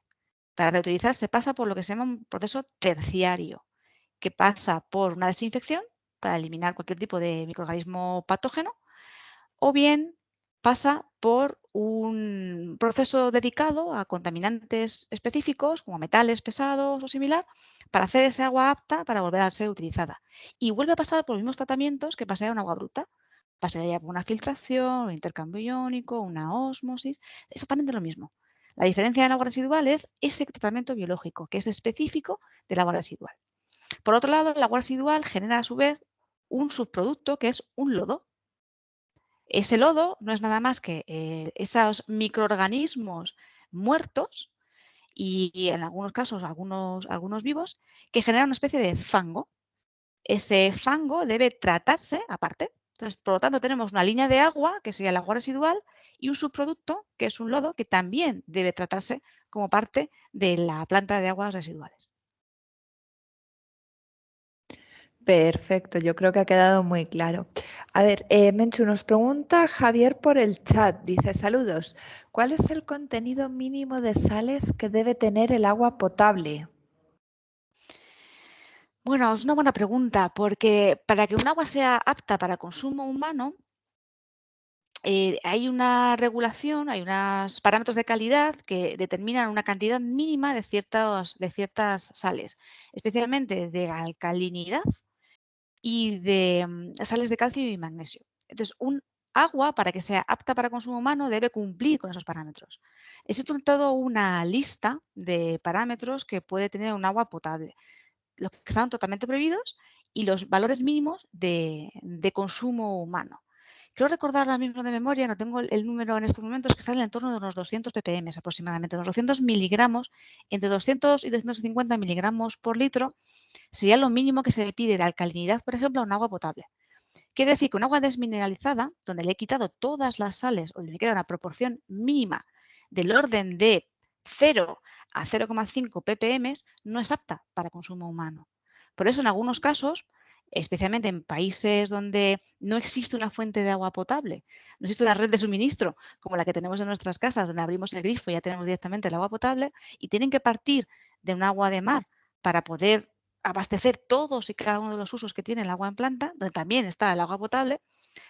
Para reutilizarse pasa por lo que se llama un proceso terciario, que pasa por una desinfección para eliminar cualquier tipo de microorganismo patógeno, o bien pasa por un proceso dedicado a contaminantes específicos, como metales pesados o similar, para hacer ese agua apta para volver a ser utilizada. Y vuelve a pasar por los mismos tratamientos que pasaría en agua bruta. Pasaría por una filtración, un intercambio iónico, una ósmosis, exactamente lo mismo. La diferencia en agua residual es ese tratamiento biológico, que es específico del agua residual. Por otro lado, el agua residual genera a su vez un subproducto que es un lodo. Ese lodo no es nada más que esos microorganismos muertos y en algunos casos algunos vivos que generan una especie de fango. Ese fango debe tratarse aparte. Entonces, por lo tanto, tenemos una línea de agua, que sería el agua residual, y un subproducto, que es un lodo, que también debe tratarse como parte de la planta de aguas residuales. Perfecto, yo creo que ha quedado muy claro. A ver, Menchu, nos pregunta Javier por el chat. Dice, saludos, ¿cuál es el contenido mínimo de sales que debe tener el agua potable? Bueno, es una buena pregunta, porque para que un agua sea apta para consumo humano, hay una regulación, hay unos parámetros de calidad que determinan una cantidad mínima de ciertas sales, especialmente de alcalinidad y de sales de calcio y magnesio. Entonces, un agua, para que sea apta para consumo humano, debe cumplir con esos parámetros. Existe toda una lista de parámetros que puede tener un agua potable, los que están totalmente prohibidos y los valores mínimos de consumo humano. Quiero recordar ahora mismo de memoria, no tengo el número en estos momentos, que está en el entorno de unos 200 ppm aproximadamente, unos 200 miligramos, entre 200 y 250 miligramos por litro, sería lo mínimo que se le pide de alcalinidad, por ejemplo, a un agua potable. Quiere decir que un agua desmineralizada, donde le he quitado todas las sales o le queda una proporción mínima del orden de 0 a 0,5 ppm, no es apta para consumo humano. Por eso, en algunos casos, especialmente en países donde no existe una fuente de agua potable, no existe una red de suministro como la que tenemos en nuestras casas, donde abrimos el grifo y ya tenemos directamente el agua potable, y tienen que partir de un agua de mar para poder abastecer todos y cada uno de los usos que tiene el agua en planta, donde también está el agua potable.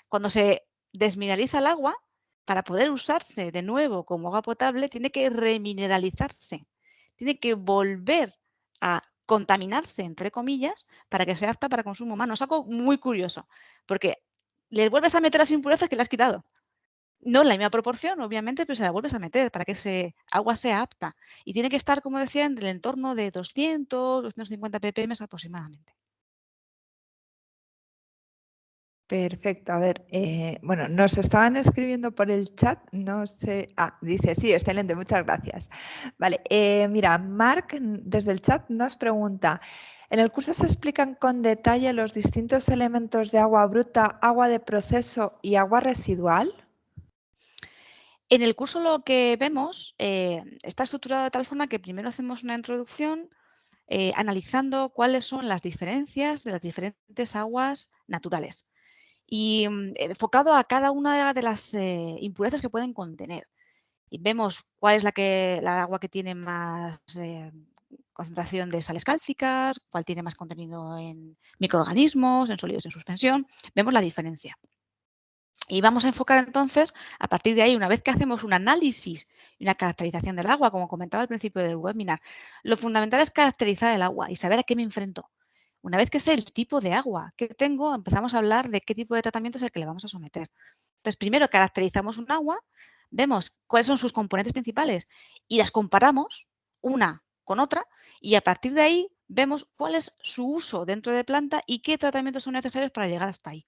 Cuando se desmineraliza el agua, para poder usarse de nuevo como agua potable, tiene que remineralizarse, tiene que volver a contaminarse, entre comillas, para que sea apta para consumo humano. Es algo muy curioso, porque le vuelves a meter las impurezas que le has quitado. No en la misma proporción, obviamente, pero se la vuelves a meter para que ese agua sea apta. Y tiene que estar, como decía, en el entorno de 200, 250 ppm aproximadamente. Perfecto, a ver, bueno, nos estaban escribiendo por el chat, no sé, dice, sí, excelente, muchas gracias. Vale, mira, Marc desde el chat nos pregunta, ¿en el curso se explican con detalle los distintos elementos de agua bruta, agua de proceso y agua residual? En el curso lo que vemos está estructurado de tal forma que primero hacemos una introducción analizando cuáles son las diferencias de las diferentes aguas naturales y enfocado a cada una de las impurezas que pueden contener. Y vemos cuál es la agua que tiene más concentración de sales cálcicas, cuál tiene más contenido en microorganismos, en sólidos en suspensión. Vemos la diferencia. Y vamos a enfocar entonces, a partir de ahí, una vez que hacemos un análisis y una caracterización del agua, como comentaba al principio del webinar, lo fundamental es caracterizar el agua y saber a qué me enfrento. Una vez que sé el tipo de agua que tengo, empezamos a hablar de qué tipo de tratamiento es el que le vamos a someter. Entonces, primero caracterizamos un agua, vemos cuáles son sus componentes principales y las comparamos una con otra y a partir de ahí vemos cuál es su uso dentro de planta y qué tratamientos son necesarios para llegar hasta ahí.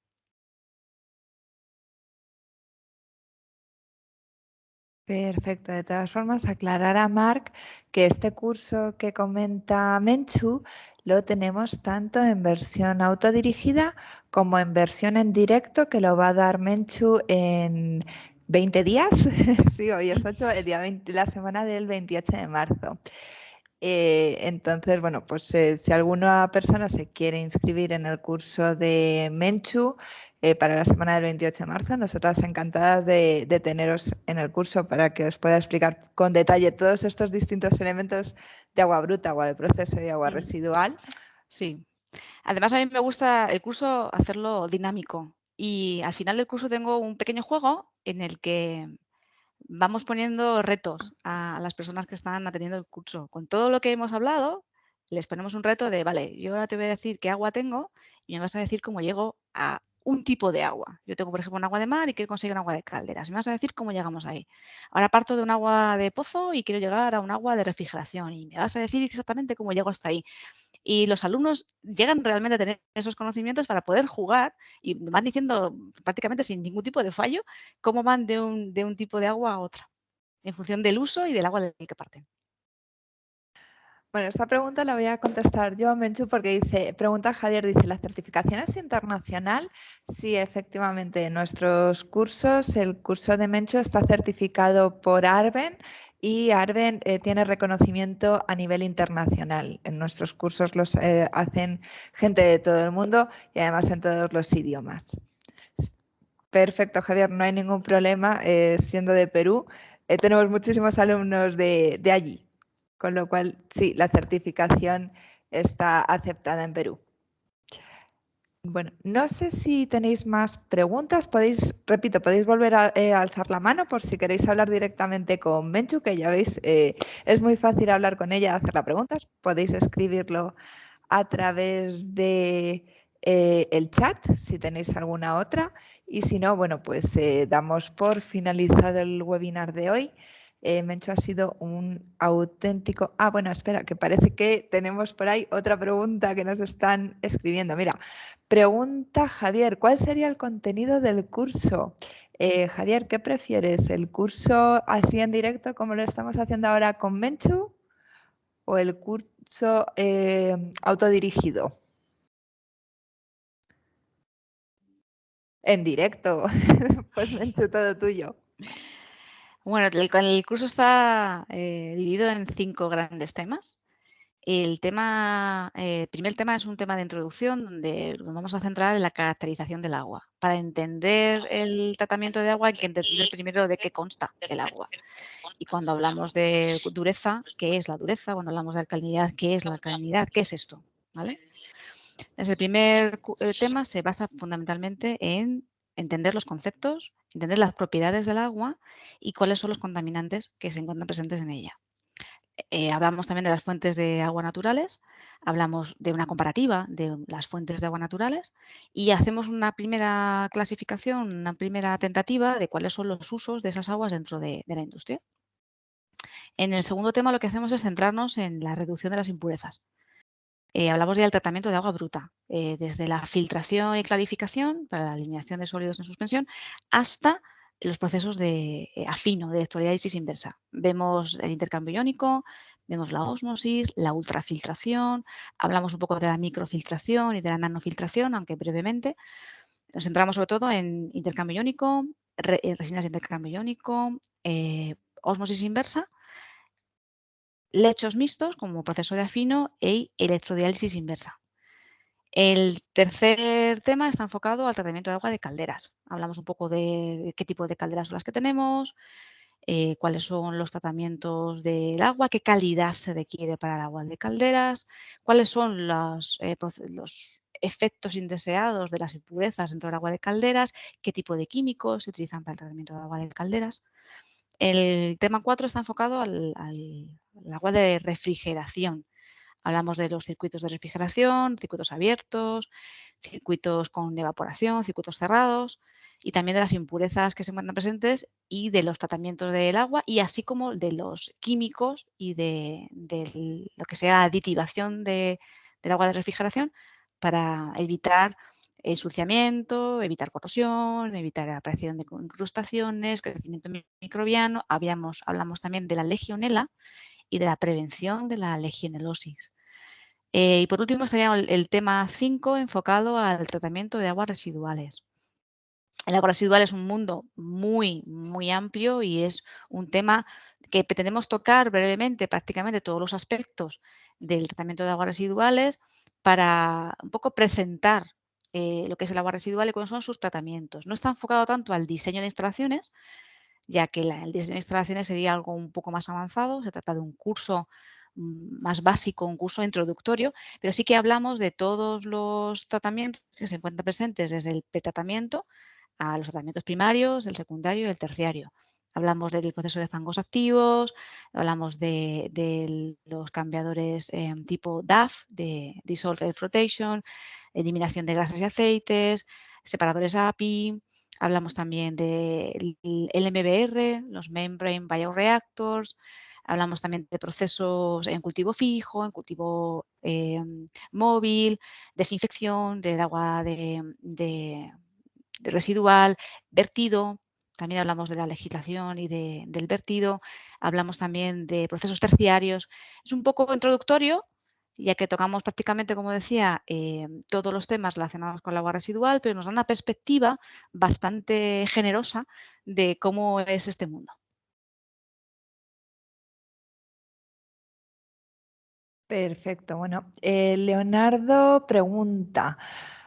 Perfecto. De todas formas, aclarar a Marc que este curso que comenta Menchu lo tenemos tanto en versión autodirigida como en versión en directo, que lo va a dar Menchu en 20 días. Sí, hoy es 8, el día 20, la semana del 28 de marzo. Entonces, bueno, pues si alguna persona se quiere inscribir en el curso de Menchu para la semana del 28 de marzo, nosotras encantadas de teneros en el curso para que os pueda explicar con detalle todos estos distintos elementos de agua bruta, agua de proceso y agua residual. Sí. Además, a mí me gusta el curso hacerlo dinámico. Y al final del curso tengo un pequeño juego en el que vamos poniendo retos a las personas que están atendiendo el curso. Con todo lo que hemos hablado, les ponemos un reto de, vale, yo ahora te voy a decir qué agua tengo y me vas a decir cómo llego a un tipo de agua. Yo tengo, por ejemplo, un agua de mar y quiero conseguir un agua de calderas. Y me vas a decir cómo llegamos ahí. Ahora parto de un agua de pozo y quiero llegar a un agua de refrigeración y me vas a decir exactamente cómo llego hasta ahí. Y los alumnos llegan realmente a tener esos conocimientos para poder jugar y van diciendo prácticamente sin ningún tipo de fallo cómo van de un tipo de agua a otra, en función del uso y del agua del que parten. Bueno, esta pregunta la voy a contestar yo, Menchu, porque pregunta Javier, dice, ¿la certificación es internacional? Sí, efectivamente, en nuestros cursos, el curso de Menchu está certificado por Arben y Arben tiene reconocimiento a nivel internacional. En nuestros cursos los hacen gente de todo el mundo y además en todos los idiomas. Perfecto, Javier, no hay ningún problema. Siendo de Perú, tenemos muchísimos alumnos de allí. Con lo cual, sí, la certificación está aceptada en Perú. Bueno, no sé si tenéis más preguntas. Repito, podéis volver a alzar la mano por si queréis hablar directamente con Menchu, que ya veis, es muy fácil hablar con ella, hacerle preguntas. Podéis escribirlo a través de el chat, si tenéis alguna otra. Y si no, bueno, pues damos por finalizado el webinar de hoy. Menchu, ha sido un auténtico... Ah, bueno, espera, que parece que tenemos por ahí otra pregunta que nos están escribiendo. Mira, pregunta Javier, ¿cuál sería el contenido del curso? Javier, ¿qué prefieres? ¿El curso así en directo como lo estamos haciendo ahora con Menchu o el curso autodirigido? En directo. Pues Menchu, todo tuyo. Bueno, el curso está dividido en 5 grandes temas. El primer tema es un tema de introducción donde nos vamos a centrar en la caracterización del agua. Para entender el tratamiento de agua hay que entender primero de qué consta el agua. Y cuando hablamos de dureza, ¿qué es la dureza? Cuando hablamos de alcalinidad, ¿qué es la alcalinidad? ¿Qué es esto? ¿Vale? Entonces, el primer tema se basa fundamentalmente en entender los conceptos, entender las propiedades del agua y cuáles son los contaminantes que se encuentran presentes en ella. Hablamos también de las fuentes de agua naturales, hablamos de una comparativa de las fuentes de agua naturales y hacemos una primera clasificación, una primera tentativa de cuáles son los usos de esas aguas dentro de la industria. En el segundo tema lo que hacemos es centrarnos en la reducción de las impurezas. Hablamos del tratamiento de agua bruta, desde la filtración y clarificación para la eliminación de sólidos en suspensión hasta los procesos de afino, de electrolisis inversa. Vemos el intercambio iónico, vemos la ósmosis, la ultrafiltración, hablamos un poco de la microfiltración y de la nanofiltración, aunque brevemente. Nos centramos sobre todo en intercambio iónico, resinas de intercambio iónico, ósmosis inversa, lechos mixtos como proceso de afino e electrodiálisis inversa. El tercer tema está enfocado al tratamiento de agua de calderas. Hablamos un poco de qué tipo de calderas son las que tenemos, cuáles son los tratamientos del agua, qué calidad se requiere para el agua de calderas, cuáles son los efectos indeseados de las impurezas dentro del agua de calderas, qué tipo de químicos se utilizan para el tratamiento de agua de calderas. El tema 4 está enfocado al agua de refrigeración. Hablamos de los circuitos de refrigeración, circuitos abiertos, circuitos con evaporación, circuitos cerrados y también de las impurezas que se encuentran presentes y de los tratamientos del agua y así como de los químicos y de lo que sea aditivación del agua de refrigeración para evitar ensuciamiento, evitar corrosión, evitar la aparición de incrustaciones, crecimiento microbiano. Hablamos también de la legionela y de la prevención de la legionelosis. Y por último estaría el tema 5 enfocado al tratamiento de aguas residuales. El agua residual es un mundo muy, muy amplio y es un tema que pretendemos tocar brevemente prácticamente todos los aspectos del tratamiento de aguas residuales para un poco presentar lo que es el agua residual y cuáles son sus tratamientos. No está enfocado tanto al diseño de instalaciones, ya que el diseño de instalaciones sería algo un poco más avanzado. Se trata de un curso más básico, un curso introductorio, pero sí que hablamos de todos los tratamientos que se encuentran presentes desde el pretratamiento a los tratamientos primarios, el secundario y el terciario. Hablamos del proceso de fangos activos, hablamos de los cambiadores tipo DAF, de Dissolved Air Flotation, eliminación de grasas y aceites, separadores API, hablamos también del MBR, los Membrane Bioreactors, hablamos también de procesos en cultivo fijo, en cultivo móvil, desinfección del agua de residual, vertido, también hablamos de la legislación y del vertido, hablamos también de procesos terciarios. Es un poco introductorio, ya que tocamos prácticamente, como decía, todos los temas relacionados con el agua residual, pero nos da una perspectiva bastante generosa de cómo es este mundo. Perfecto. Bueno, Leonardo pregunta,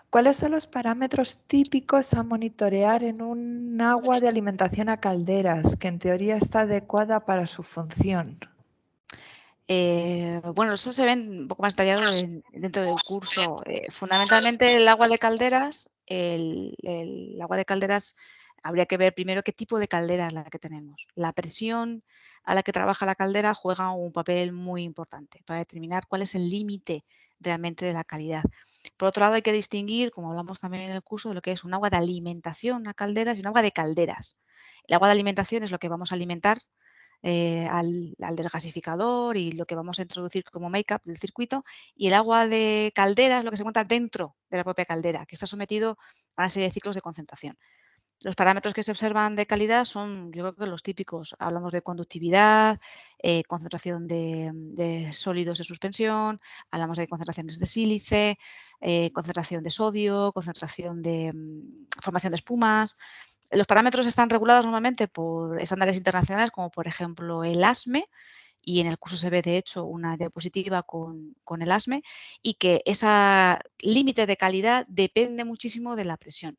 ¿cuáles son los parámetros típicos a monitorear en un agua de alimentación a calderas que en teoría está adecuada para su función? Bueno, eso se ve un poco más detallado dentro del curso. Fundamentalmente el agua de calderas, el agua de calderas habría que ver primero qué tipo de caldera es la que tenemos. La presión a la que trabaja la caldera juega un papel muy importante para determinar cuál es el límite realmente de la calidad. Por otro lado, hay que distinguir, como hablamos también en el curso, de lo que es un agua de alimentación a calderas y un agua de calderas. El agua de alimentación es lo que vamos a alimentar al desgasificador y lo que vamos a introducir como make-up del circuito, y el agua de caldera es lo que se encuentra dentro de la propia caldera, que está sometido a una serie de ciclos de concentración. Los parámetros que se observan de calidad son, yo creo que los típicos. Hablamos de conductividad, concentración de sólidos de suspensión, hablamos de concentraciones de sílice, concentración de sodio, concentración de formación de espumas. Los parámetros están regulados normalmente por estándares internacionales, como por ejemplo el ASME, y en el curso se ve de hecho una diapositiva con el ASME, y que ese límite de calidad depende muchísimo de la presión.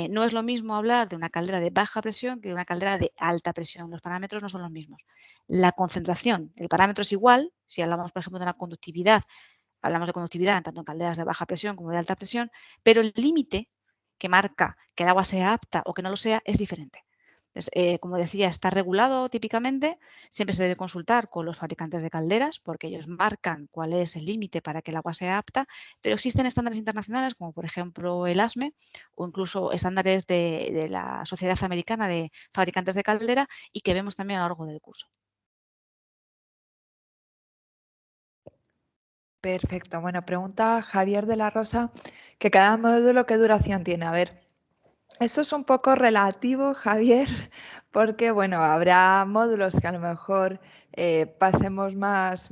No es lo mismo hablar de una caldera de baja presión que de una caldera de alta presión. Los parámetros no son los mismos. La concentración, el parámetro es igual. Si hablamos, por ejemplo, de una conductividad, hablamos de conductividad tanto en calderas de baja presión como de alta presión, pero el límite que marca que el agua sea apta o que no lo sea es diferente. Entonces, como decía, está regulado típicamente, siempre se debe consultar con los fabricantes de calderas porque ellos marcan cuál es el límite para que el agua sea apta, pero existen estándares internacionales como por ejemplo el ASME o incluso estándares de la Sociedad Americana de Fabricantes de Caldera y que vemos también a lo largo del curso. Perfecto. Bueno, pregunta Javier de la Rosa que cada módulo, ¿qué duración tiene? A ver, eso es un poco relativo, Javier, porque bueno, habrá módulos que a lo mejor pasemos más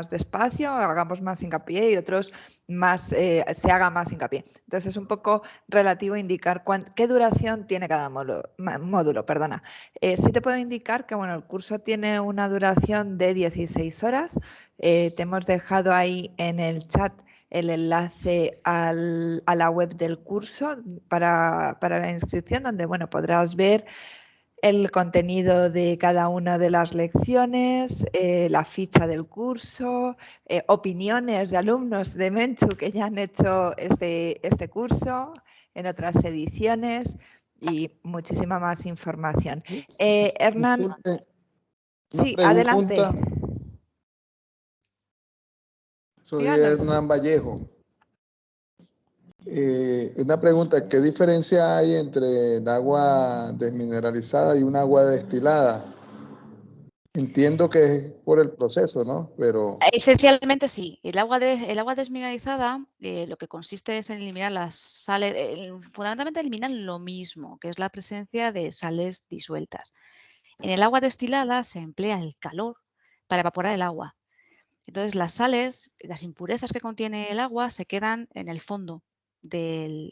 despacio, hagamos más hincapié y otros más se haga más hincapié. Entonces es un poco relativo indicar qué duración tiene cada módulo, perdona. Sí te puedo indicar que bueno, el curso tiene una duración de 16 horas. Te hemos dejado ahí en el chat el enlace a la web del curso para la inscripción, donde bueno, podrás ver el contenido de cada una de las lecciones, la ficha del curso, opiniones de alumnos de Menchu que ya han hecho este curso en otras ediciones y muchísima más información. Hernán, Disculpe, sí, una adelante. pregunta. Soy Díganos. Hernán Vallejo. Una pregunta, ¿qué diferencia hay entre el agua desmineralizada y un agua destilada? Entiendo que es por el proceso, ¿no? Pero Esencialmente sí. El agua desmineralizada lo que consiste es en eliminar las sales, fundamentalmente eliminan lo mismo, que es la presencia de sales disueltas. En el agua destilada se emplea el calor para evaporar el agua. Entonces las sales, las impurezas que contiene el agua se quedan en el fondo del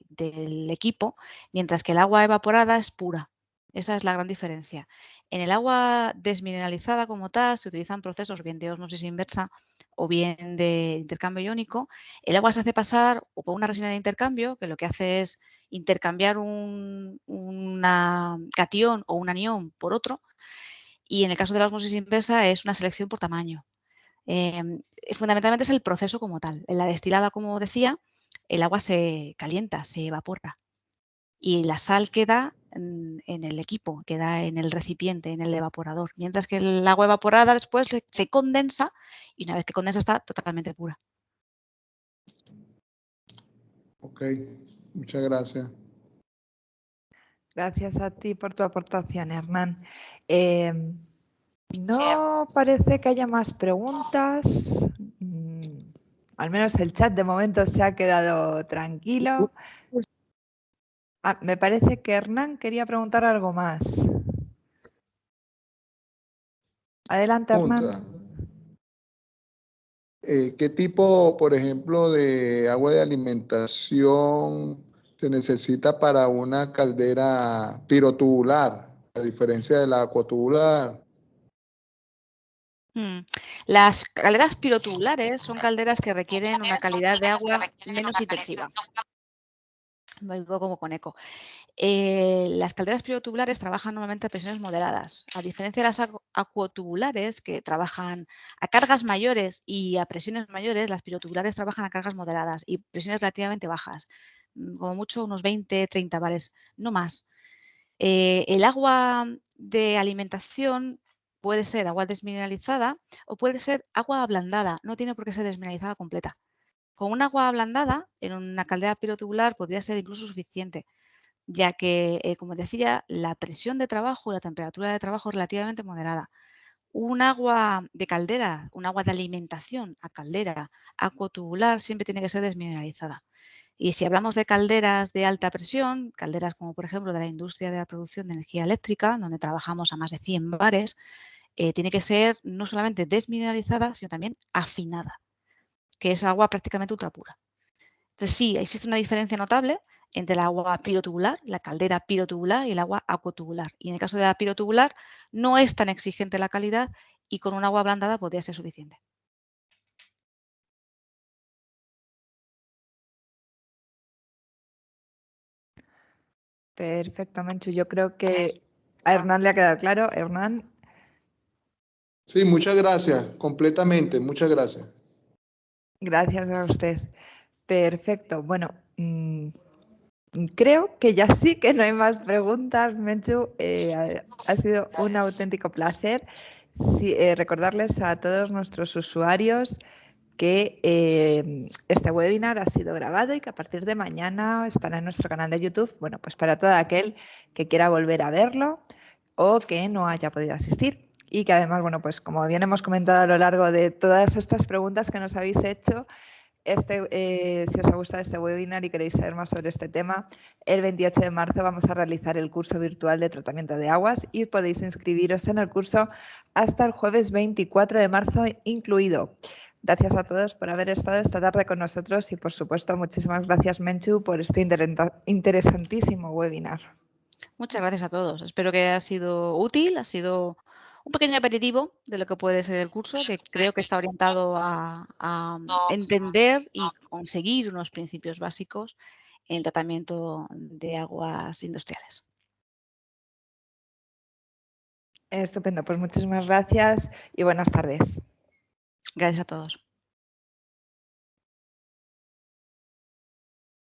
equipo, mientras que el agua evaporada es pura. Esa es la gran diferencia. En el agua desmineralizada como tal se utilizan procesos bien de ósmosis inversa o bien de intercambio iónico. El agua se hace pasar o por una resina de intercambio, que lo que hace es intercambiar un catión o un anión por otro, y en el caso de la ósmosis inversa es una selección por tamaño. Fundamentalmente es el proceso como tal. En la destilada, como decía, el agua se calienta, se evapora y la sal queda en el equipo, queda en el recipiente, en el evaporador, mientras que el agua evaporada después se condensa y una vez que condensa está totalmente pura. Ok, muchas gracias. Gracias a ti por tu aportación, Hernán. No parece que haya más preguntas. Al menos el chat de momento se ha quedado tranquilo. Me parece que Hernán quería preguntar algo más. Adelante, Hernán. ¿Qué tipo, por ejemplo, de agua de alimentación se necesita para una caldera pirotubular, a diferencia de la acuatubular? Las calderas pirotubulares son calderas que requieren una calidad de agua menos intensiva. Lo digo como con eco. Las calderas pirotubulares trabajan normalmente a presiones moderadas, a diferencia de las acuatubulares que trabajan a cargas mayores y a presiones mayores. Las pirotubulares trabajan a cargas moderadas y presiones relativamente bajas, como mucho unos 20-30 bares, no más. El agua de alimentación puede ser agua desmineralizada o puede ser agua ablandada, no tiene por qué ser desmineralizada completa. Con un agua ablandada en una caldera pirotubular podría ser incluso suficiente, ya que, como decía, la presión de trabajo y la temperatura de trabajo es relativamente moderada. Un agua de caldera, un agua de alimentación a caldera acuatubular siempre tiene que ser desmineralizada. Y si hablamos de calderas de alta presión, calderas como por ejemplo de la industria de la producción de energía eléctrica, donde trabajamos a más de 100 bares, tiene que ser no solamente desmineralizada, sino también afinada, que es agua prácticamente ultrapura. Entonces sí, existe una diferencia notable entre el agua pirotubular, la caldera pirotubular y el agua acuatubular. Y en el caso de la pirotubular no es tan exigente la calidad y con un agua ablandada podría ser suficiente. Perfecto, Menchu. Yo creo que a Hernán le ha quedado claro. Hernán. Sí, muchas gracias, completamente, muchas gracias. Gracias a usted. Perfecto. Bueno, creo que ya sí que no hay más preguntas, Menchu. Ha sido un auténtico placer. Recordarles a todos nuestros usuarios que este webinar ha sido grabado y que a partir de mañana estará en nuestro canal de YouTube, bueno, pues para todo aquel que quiera volver a verlo o que no haya podido asistir. Y que además, bueno, pues como bien hemos comentado a lo largo de todas estas preguntas que nos habéis hecho, si os ha gustado este webinar y queréis saber más sobre este tema, el 28 de marzo vamos a realizar el curso virtual de tratamiento de aguas y podéis inscribiros en el curso hasta el jueves 24 de marzo incluido. Gracias a todos por haber estado esta tarde con nosotros y, por supuesto, muchísimas gracias, Menchu, por este interesantísimo webinar. Muchas gracias a todos. Espero que haya sido útil, ha sido un pequeño aperitivo de lo que puede ser el curso, que creo que está orientado a entender y conseguir unos principios básicos en el tratamiento de aguas industriales. Estupendo, pues muchísimas gracias y buenas tardes. Gracias a todos.